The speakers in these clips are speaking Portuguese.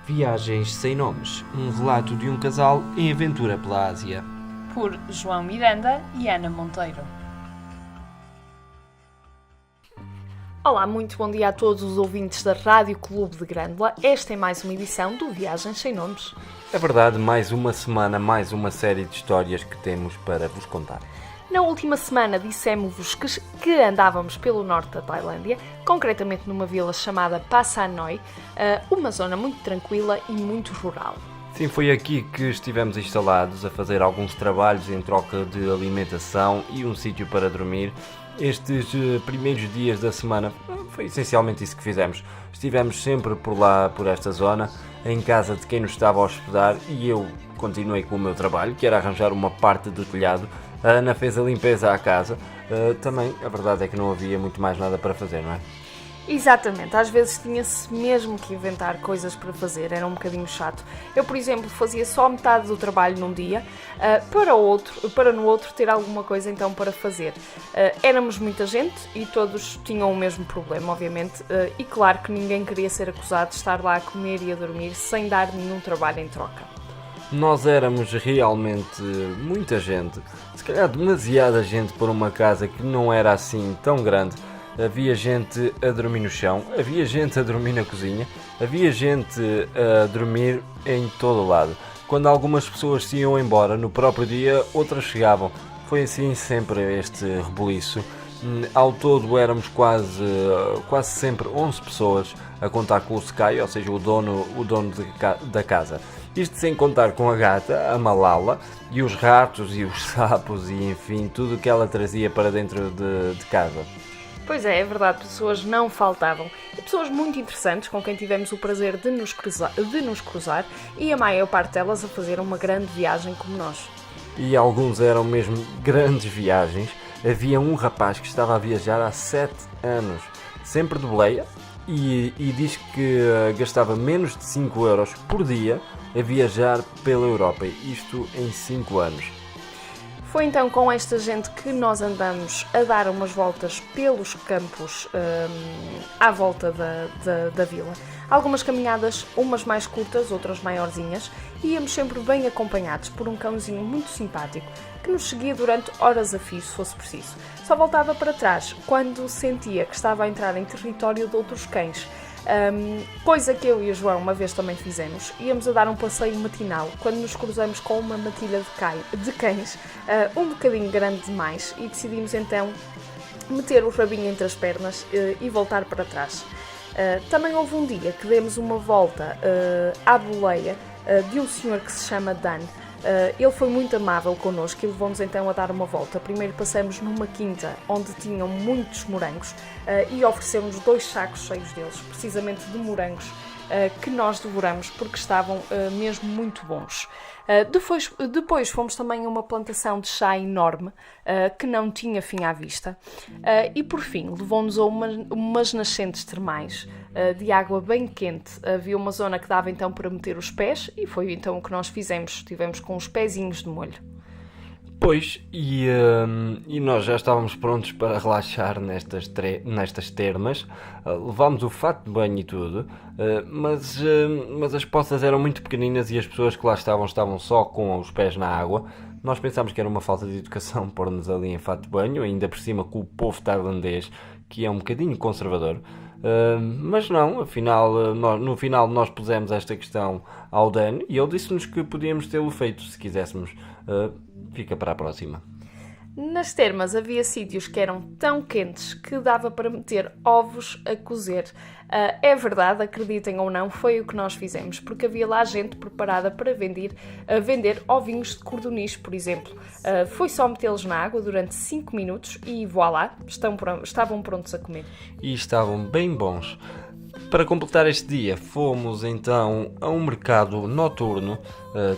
Viagens sem nomes, um relato de um casal em aventura pela Ásia. Por João Miranda e Ana Monteiro. Olá, muito bom dia a todos os ouvintes da Rádio Clube de Grândola. Esta é mais uma edição do Viagens Sem Nomes. É verdade, mais uma semana, mais uma série de histórias que temos para vos contar. Na última semana dissemos-vos que andávamos pelo norte da Tailândia, concretamente numa vila chamada Pa Sanoi, uma zona muito tranquila e muito rural. Sim, foi aqui que estivemos instalados a fazer alguns trabalhos em troca de alimentação e um sítio para dormir. Estes primeiros dias da semana foi essencialmente isso que fizemos. Estivemos sempre por lá, por esta zona, em casa de quem nos estava a hospedar, e eu continuei com o meu trabalho, que era arranjar uma parte do telhado. A Ana fez a limpeza à casa. Também, a verdade é que não havia muito mais nada para fazer, não é? Exatamente, às vezes tinha-se mesmo que inventar coisas para fazer, era um bocadinho chato. Eu, por exemplo, fazia só metade do trabalho num dia, para no outro ter alguma coisa então para fazer. Éramos muita gente e todos tinham o mesmo problema, obviamente, e claro que ninguém queria ser acusado de estar lá a comer e a dormir sem dar nenhum trabalho em troca. Nós éramos realmente muita gente, se calhar demasiada gente por uma casa que não era assim tão grande. Havia gente a dormir no chão, havia gente a dormir na cozinha, havia gente a dormir em todo o lado. Quando algumas pessoas se iam embora no próprio dia, outras chegavam. Foi assim sempre este rebuliço. Ao todo éramos quase sempre 11 pessoas, a contar com o Sky, ou seja, o dono da casa. Isto sem contar com a gata, a Malala, e os ratos e os sapos e enfim, tudo o que ela trazia para dentro de casa. Pois é verdade, pessoas não faltavam. E pessoas muito interessantes com quem tivemos o prazer de nos cruzar e a maior parte delas a fazer uma grande viagem como nós. E alguns eram mesmo grandes viagens. Havia um rapaz que estava a viajar há 7 anos, sempre de boleia, e diz que gastava menos de 5 euros por dia a viajar pela Europa, isto em 5 anos. Foi então com esta gente que nós andamos a dar umas voltas pelos campos à volta da vila. Algumas caminhadas, umas mais curtas, outras maiorzinhas, e íamos sempre bem acompanhados por um cãozinho muito simpático que nos seguia durante horas a fio, se fosse preciso. Só voltava para trás quando sentia que estava a entrar em território de outros cães. Coisa que eu e o João uma vez também fizemos. Íamos a dar um passeio matinal quando nos cruzamos com uma matilha de cães um bocadinho grande demais e decidimos então meter o rabinho entre as pernas e voltar para trás. Também houve um dia que demos uma volta à boleia de um senhor que se chama Dan. Ele foi muito amável connosco e levou-nos então a dar uma volta. Primeiro passamos numa quinta onde tinham muitos morangos e ofereceu-nos 2 sacos cheios deles, precisamente de morangos, que nós devoramos porque estavam mesmo muito bons. Depois fomos também a uma plantação de chá enorme que não tinha fim à vista e por fim levou-nos a umas nascentes termais de água bem quente. Havia uma zona que dava então para meter os pés e foi então o que nós fizemos, estivemos com os pezinhos de molho. Pois, e nós já estávamos prontos para relaxar nestas termas. Levámos o fato de banho e tudo, mas as poças eram muito pequeninas e as pessoas que lá estavam só com os pés na água. Nós pensámos que era uma falta de educação pôr-nos ali em fato de banho, ainda por cima com o povo tailandês, que é um bocadinho conservador. Mas não, afinal, no final nós pusemos esta questão ao Dan e ele disse-nos que podíamos tê-lo feito se quiséssemos. Fica para a próxima. Nas termas havia sítios que eram tão quentes que dava para meter ovos a cozer. É verdade, acreditem ou não, foi o que nós fizemos, porque havia lá gente preparada para vender ovinhos de cordoniz, por exemplo. Foi só metê-los na água durante 5 minutos e voilá, estavam prontos a comer. E estavam bem bons. Para completar este dia, fomos então a um mercado noturno,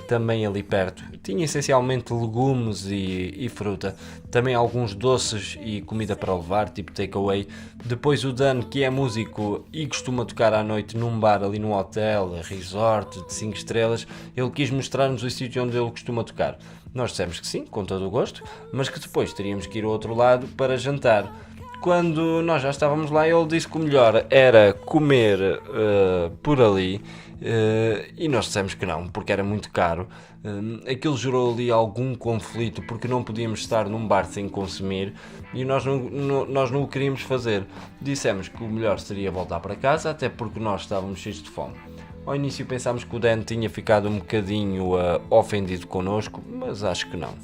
também ali perto. Tinha essencialmente legumes e fruta, também alguns doces e comida para levar, tipo takeaway. Depois o Dan, que é músico e costuma tocar à noite num bar ali no hotel, resort de 5 estrelas, ele quis mostrar-nos o sítio onde ele costuma tocar. Nós dissemos que sim, com todo o gosto, mas que depois teríamos que ir ao outro lado para jantar. Quando nós já estávamos lá, ele disse que o melhor era comer por ali, e nós dissemos que não, porque era muito caro. Aquilo gerou ali algum conflito, porque não podíamos estar num bar sem consumir, e nós não o queríamos fazer. Dissemos que o melhor seria voltar para casa, até porque nós estávamos cheios de fome. Ao início pensámos que o Dan tinha ficado um bocadinho ofendido connosco, mas acho que não.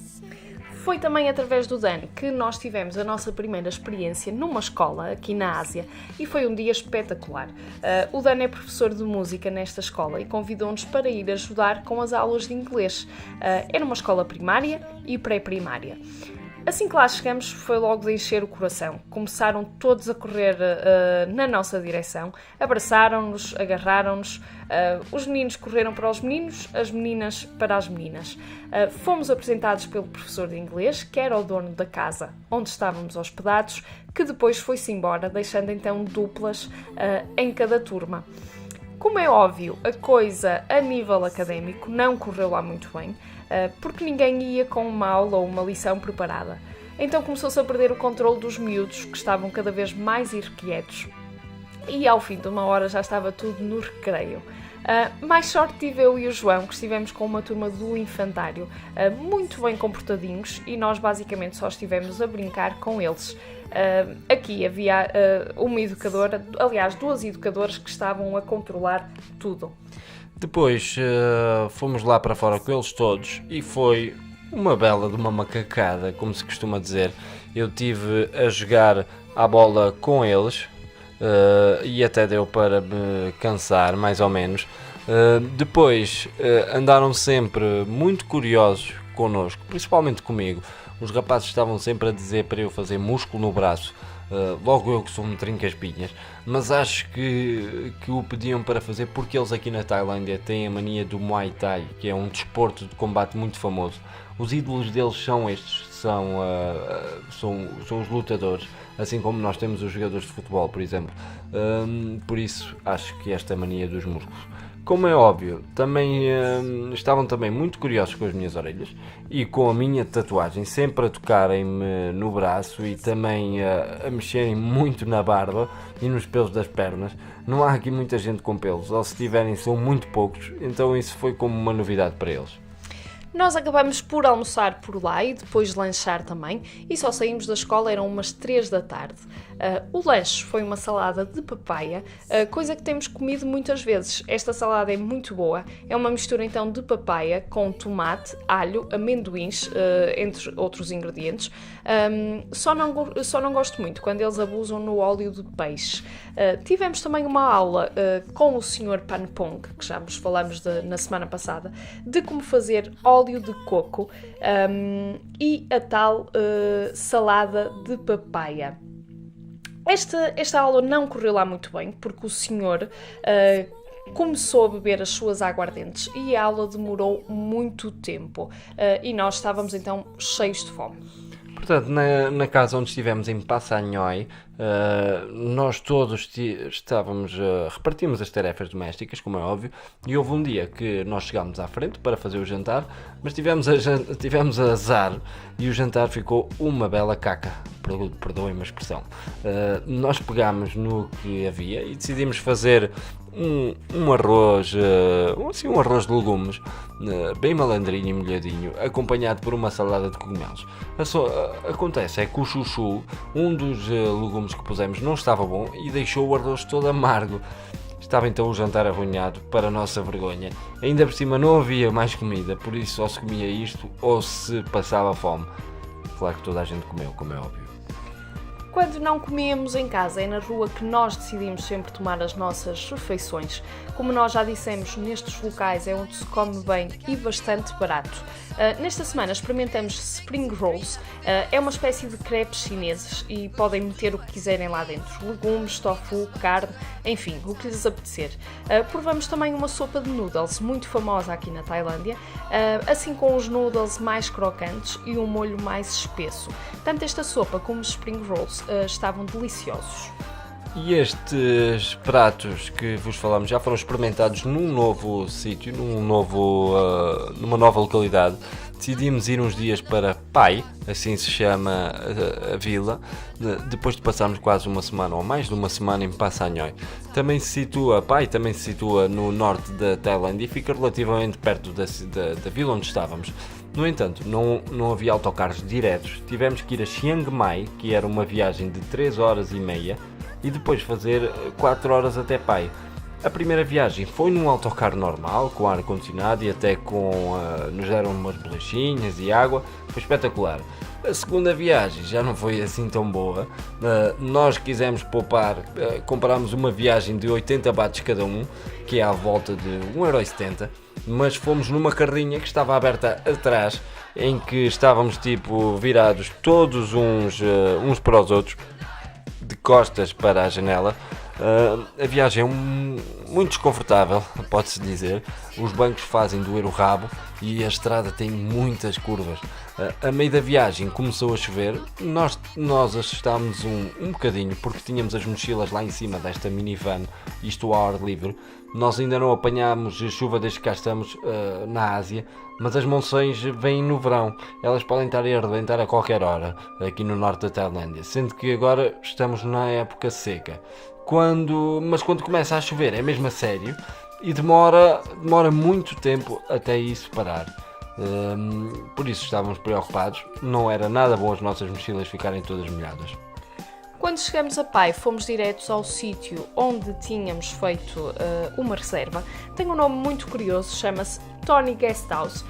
Foi também através do Dan que nós tivemos a nossa primeira experiência numa escola aqui na Ásia e foi um dia espetacular. O Dan é professor de música nesta escola e convidou-nos para ir ajudar com as aulas de inglês. Era uma escola primária e pré-primária. Assim que lá chegamos, foi logo de encher o coração. Começaram todos a correr na nossa direção, abraçaram-nos, agarraram-nos. Os meninos correram para os meninos, as meninas para as meninas. Fomos apresentados pelo professor de inglês, que era o dono da casa onde estávamos hospedados, que depois foi-se embora, deixando então duplas em cada turma. Como é óbvio, a coisa a nível académico não correu lá muito bem, porque ninguém ia com uma aula ou uma lição preparada. Então começou-se a perder o controle dos miúdos, que estavam cada vez mais irrequietos. E ao fim de uma hora já estava tudo no recreio. Mais sorte tive eu e o João, que estivemos com uma turma do infantário, muito bem comportadinhos, e nós basicamente só estivemos a brincar com eles. Aqui havia uma educadora, aliás, 2 educadoras que estavam a controlar tudo. Depois fomos lá para fora com eles todos e foi uma bela de uma macacada, como se costuma dizer. Eu tive a jogar à bola com eles e até deu para me cansar, mais ou menos. Depois andaram sempre muito curiosos connosco, principalmente comigo. Os rapazes estavam sempre a dizer para eu fazer músculo no braço, logo eu que sou um trinca-espinhas, mas acho que o pediam para fazer porque eles aqui na Tailândia têm a mania do Muay Thai, que é um desporto de combate muito famoso. Os ídolos deles são estes, são os lutadores, assim como nós temos os jogadores de futebol, por exemplo. Por isso acho que esta mania dos músculos. Como é óbvio, também estavam também muito curiosos com as minhas orelhas e com a minha tatuagem, sempre a tocarem-me no braço e também a mexerem muito na barba e nos pelos das pernas. Não há aqui muita gente com pelos, ou se tiverem são muito poucos, então isso foi como uma novidade para eles. Nós acabamos por almoçar por lá e depois lanchar também, e só saímos da escola, eram umas 3 da tarde. O lanche foi uma salada de papaya, coisa que temos comido muitas vezes. Esta salada é muito boa, é uma mistura então de papaya com tomate, alho, amendoins, entre outros ingredientes. Só não gosto muito quando eles abusam no óleo de peixe. Tivemos também uma aula com o Sr. Panpong, que já vos falamos na semana passada, de como fazer óleo de coco e a tal salada de papaya. Esta aula não correu lá muito bem, porque o senhor começou a beber as suas aguardentes e a aula demorou muito tempo. E nós estávamos então cheios de fome. Portanto, na casa onde estivemos em Passanhoi, nós todos repartimos as tarefas domésticas, como é óbvio, e houve um dia que nós chegámos à frente para fazer o jantar, mas tivemos azar e o jantar ficou uma bela caca, perdoem-me a expressão. Nós pegámos no que havia e decidimos fazer um arroz, um arroz de legumes, bem malandrinho e molhadinho, acompanhado por uma salada de cogumelos. Acontece é que o chuchu, um dos legumes que pusemos, não estava bom e deixou o arroz todo amargo. Estava então o jantar arruinado, para a nossa vergonha. Ainda por cima não havia mais comida, por isso ou se comia isto ou se passava fome. Claro que toda a gente comeu, como é óbvio. Quando não comíamos em casa, é na rua que nós decidimos sempre tomar as nossas refeições. Como nós já dissemos, nestes locais é onde se come bem e bastante barato. Nesta semana experimentamos Spring Rolls, é uma espécie de crepes chineses e podem meter o que quiserem lá dentro, legumes, tofu, carne, enfim, o que lhes apetecer. Provamos também uma sopa de noodles, muito famosa aqui na Tailândia, assim com os noodles mais crocantes e um molho mais espesso. Tanto esta sopa como os Spring Rolls estavam deliciosos. E estes pratos que vos falamos já foram experimentados num novo sítio, numa nova localidade, decidimos ir uns dias para Pai, assim se chama a vila, depois de passarmos quase uma semana ou mais de uma semana em Passanhoi. Pai também se situa no norte da Tailândia e fica relativamente perto da vila onde estávamos. No entanto, não havia autocarros diretos, tivemos que ir a Chiang Mai, que era uma viagem de 3 horas e meia, e depois fazer 4 horas até Pai. A primeira viagem foi num autocarro normal, com ar-condicionado e até nos deram umas bolachinhas e água, foi espetacular. A segunda viagem já não foi assim tão boa, nós quisemos poupar, comprámos uma viagem de 80 baht cada um, que é à volta de 1,70€, mas fomos numa carrinha que estava aberta atrás, em que estávamos tipo virados todos uns para os outros, de costas para a janela. A viagem é muito desconfortável, pode-se dizer. Os bancos fazem doer o rabo e a estrada tem muitas curvas. A meio da viagem começou a chover, nós assustámos um bocadinho porque tínhamos as mochilas lá em cima desta minivan, isto ao ar livre. Nós ainda não apanhámos chuva desde que cá estamos na Ásia, mas as monções vêm no verão, elas podem estar a arrebentar a qualquer hora aqui no norte da Tailândia, sendo que agora estamos na época seca. Mas quando começa a chover é mesmo a sério e demora muito tempo até isso parar. Por isso estávamos preocupados, não era nada bom as nossas mochilas ficarem todas molhadas. Quando chegamos a Pai, fomos diretos ao sítio onde tínhamos feito uma reserva. Tem um nome muito curioso, chama-se Tony Guest House,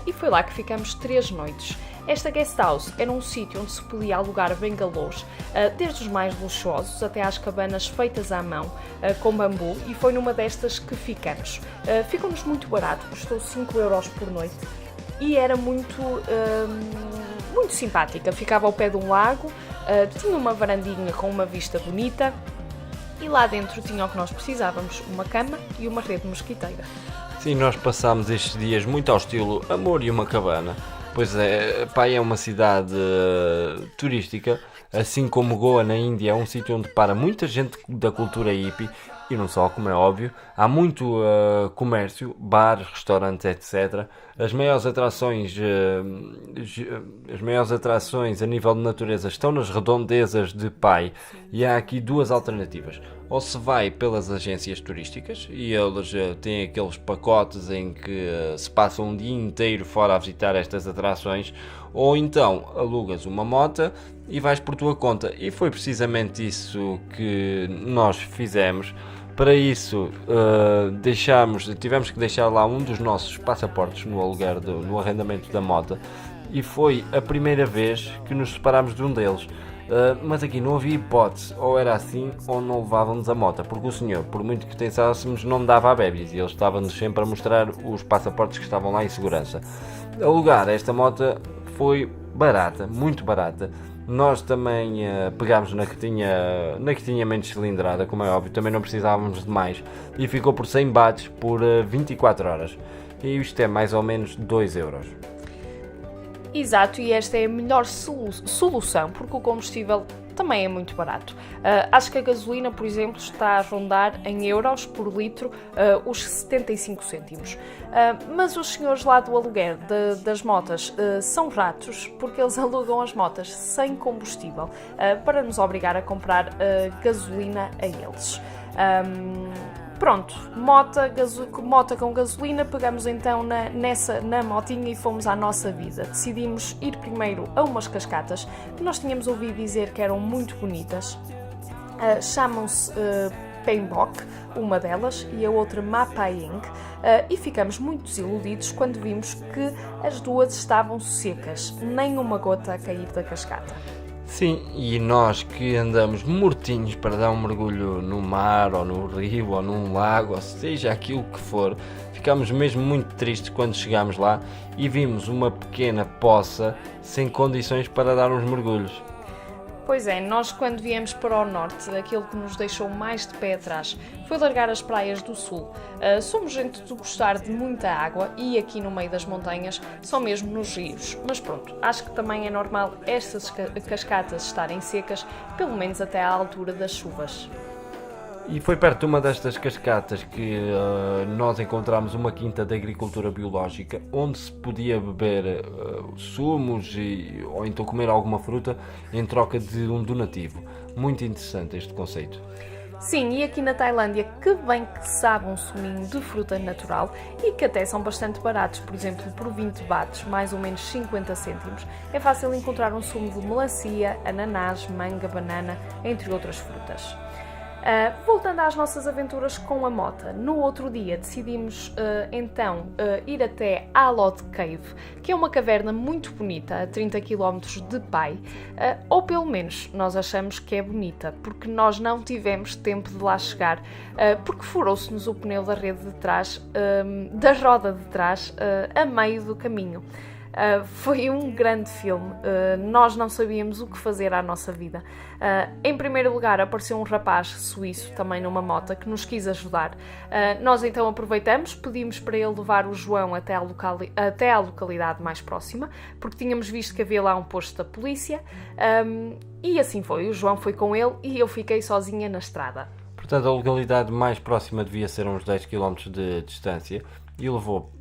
e foi lá que ficamos 3 noites. Esta guest house era um sítio onde se podia alugar bangalôs, desde os mais luxuosos até às cabanas feitas à mão, com bambu, e foi numa destas que ficamos. Ficou-nos muito barato, custou 5€ por noite e era muito simpática. Ficava ao pé de um lago, tinha uma varandinha com uma vista bonita e lá dentro tinha o que nós precisávamos, uma cama e uma rede mosquiteira. Sim, nós passámos estes dias muito ao estilo amor e uma cabana. Pois é, Pai é uma cidade turística, assim como Goa na Índia é um sítio onde para muita gente da cultura hippie, e não só, como é óbvio. Há muito comércio, bares, restaurantes, etc. As maiores atrações a nível de natureza estão nas redondezas de Pai, e há aqui 2 alternativas. Ou se vai pelas agências turísticas, e eles têm aqueles pacotes em que se passa um dia inteiro fora a visitar estas atrações, ou então alugas uma moto e vais por tua conta. E foi precisamente isso que nós fizemos. Para isso, tivemos que deixar lá um dos nossos passaportes no arrendamento da moto, e foi a primeira vez que nos separámos de um deles. Mas aqui não havia hipótese, ou era assim ou não levávamos a moto, porque o senhor, por muito que pensássemos, não me dava a bebis e ele estava-nos sempre a mostrar os passaportes que estavam lá em segurança. Alugar esta moto foi barata, muito barata. Nós também pegámos na que tinha menos cilindrada, como é óbvio, também não precisávamos de mais, e ficou por 100 bahts por 24 horas. E isto é mais ou menos 2€. Exato, e esta é a melhor solução, porque o combustível também é muito barato. Acho que a gasolina, por exemplo, está a rondar em euros por litro os 75 cêntimos. Mas os senhores lá do aluguer das motas são ratos, porque eles alugam as motas sem combustível para nos obrigar a comprar gasolina a eles. Pronto, moto com gasolina, pegamos então na motinha e fomos à nossa vida. Decidimos ir primeiro a umas cascatas que nós tínhamos ouvido dizer que eram muito bonitas. Chamam-se Pembok, uma delas, e a outra Mapayeng, e ficamos muito desiludidos quando vimos que as duas estavam secas, nem uma gota a cair da cascata. Sim, e nós que andamos mortinhos para dar um mergulho no mar, ou no rio, ou num lago, ou seja aquilo que for, ficámos mesmo muito tristes quando chegámos lá e vimos uma pequena poça sem condições para dar uns mergulhos. Pois é, nós quando viemos para o norte, aquilo que nos deixou mais de pé atrás foi largar as praias do sul. Somos gente de gostar de muita água e aqui no meio das montanhas, só mesmo nos rios. Mas pronto, acho que também é normal estas cascatas estarem secas, pelo menos até à altura das chuvas. E foi perto de uma destas cascatas que nós encontramos uma quinta de agricultura biológica onde se podia beber sumos ou então comer alguma fruta em troca de um donativo. Muito interessante este conceito. Sim, e aqui na Tailândia, que bem que sabe um suminho de fruta natural e que até são bastante baratos, por exemplo, por 20 bahts, mais ou menos 50 cêntimos, é fácil encontrar um sumo de melancia, ananás, manga, banana, entre outras frutas. Voltando às nossas aventuras com a mota, no outro dia decidimos então ir até Alot Cave, que é uma caverna muito bonita, a 30 km de Pai, ou pelo menos nós achamos que é bonita, porque nós não tivemos tempo de lá chegar, porque furou-se-nos o pneu da rede de trás, da roda de trás, a meio do caminho. Foi um grande filme, nós não sabíamos o que fazer à nossa vida. Em primeiro lugar apareceu um rapaz suíço, também numa moto, que nos quis ajudar. Nós então aproveitamos, pedimos para ele levar o João até à localidade mais próxima, porque tínhamos visto que havia lá um posto da polícia, e assim foi, o João foi com ele e eu fiquei sozinha na estrada. Portanto, a localidade mais próxima devia ser uns 10 km de distância e levou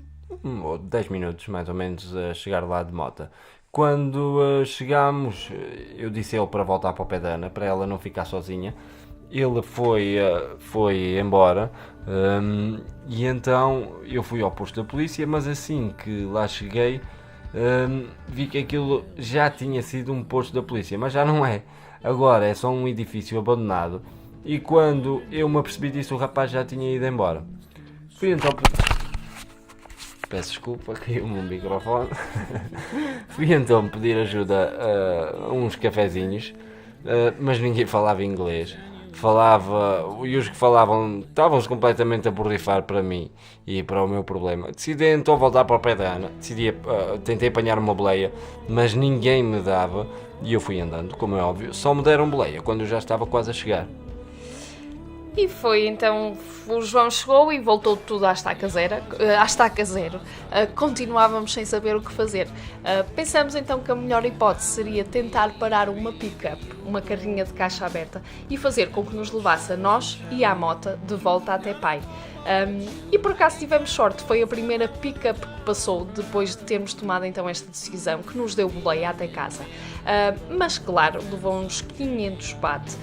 10 minutos mais ou menos a chegar lá de moto. Quando chegámos, eu disse a ele para voltar para o pé da Ana, para ela não ficar sozinha. Ele foi embora, e então eu fui ao posto da polícia, mas assim que lá cheguei, vi que aquilo já tinha sido um posto da polícia, mas já não é. Agora é só um edifício abandonado, e quando eu me apercebi disso, o rapaz já tinha ido embora. Fui então... Peço desculpa, caiu-me um microfone. Fui então pedir ajuda a uns cafezinhos, mas ninguém falava inglês. E os que falavam estavam-se completamente a borrifar para mim e para o meu problema. Decidi então voltar para o pé da Ana. Tentei apanhar uma boleia, mas ninguém me dava e eu fui andando, como é óbvio. Só me deram boleia quando eu já estava quase a chegar. E foi então, o João chegou e voltou tudo à estaca zero. Continuávamos sem saber o que fazer. Pensamos então que a melhor hipótese seria tentar parar uma pick-up, uma carrinha de caixa aberta, e fazer com que nos levasse a nós e à mota de volta até Pai. E por acaso tivemos sorte, foi a primeira pick-up que passou depois de termos tomado então esta decisão, que nos deu boleia até casa. Mas claro, levou uns 500 baht,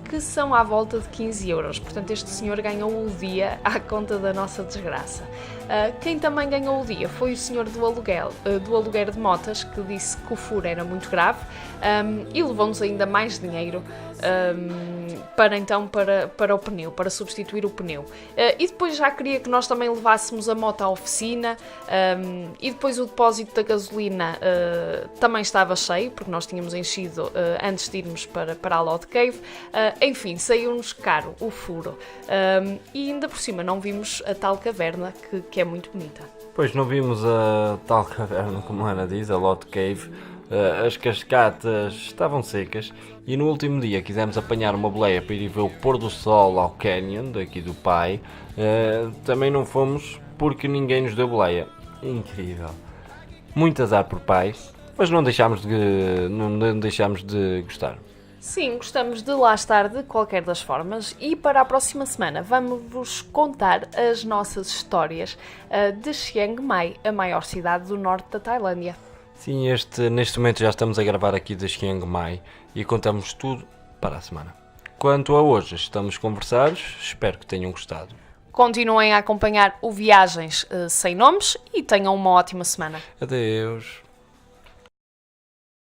que são à volta de 15 euros. Portanto, este senhor ganhou o dia à conta da nossa desgraça. Quem também ganhou o dia foi o senhor do aluguer de motas, que disse que o furo era muito grave, e levou-nos ainda mais dinheiro para o pneu, para substituir o pneu. E depois já queria que nós também levássemos a moto à oficina, e depois o depósito da gasolina também estava cheio, porque nós tínhamos enchido antes de irmos para a Alot Cave. Enfim, saiu-nos caro o furo, e ainda por cima não vimos a tal caverna que é muito bonita. Pois não vimos a tal caverna, como a Ana diz, a Alot Cave. As cascatas estavam secas e no último dia quisemos apanhar uma boleia para ir ver o pôr do sol ao canyon daqui do Pai. Também não fomos porque ninguém nos deu boleia. Incrível. Muito azar por Pai, mas não deixámos de gostar. Sim, gostamos de lá estar de qualquer das formas, e para a próxima semana vamos-vos contar as nossas histórias de Chiang Mai, a maior cidade do norte da Tailândia. Sim, neste momento já estamos a gravar aqui de Chiang Mai e contamos tudo para a semana. Quanto a hoje, estamos conversados, espero que tenham gostado. Continuem a acompanhar o Viagens Sem Nomes e tenham uma ótima semana. Adeus.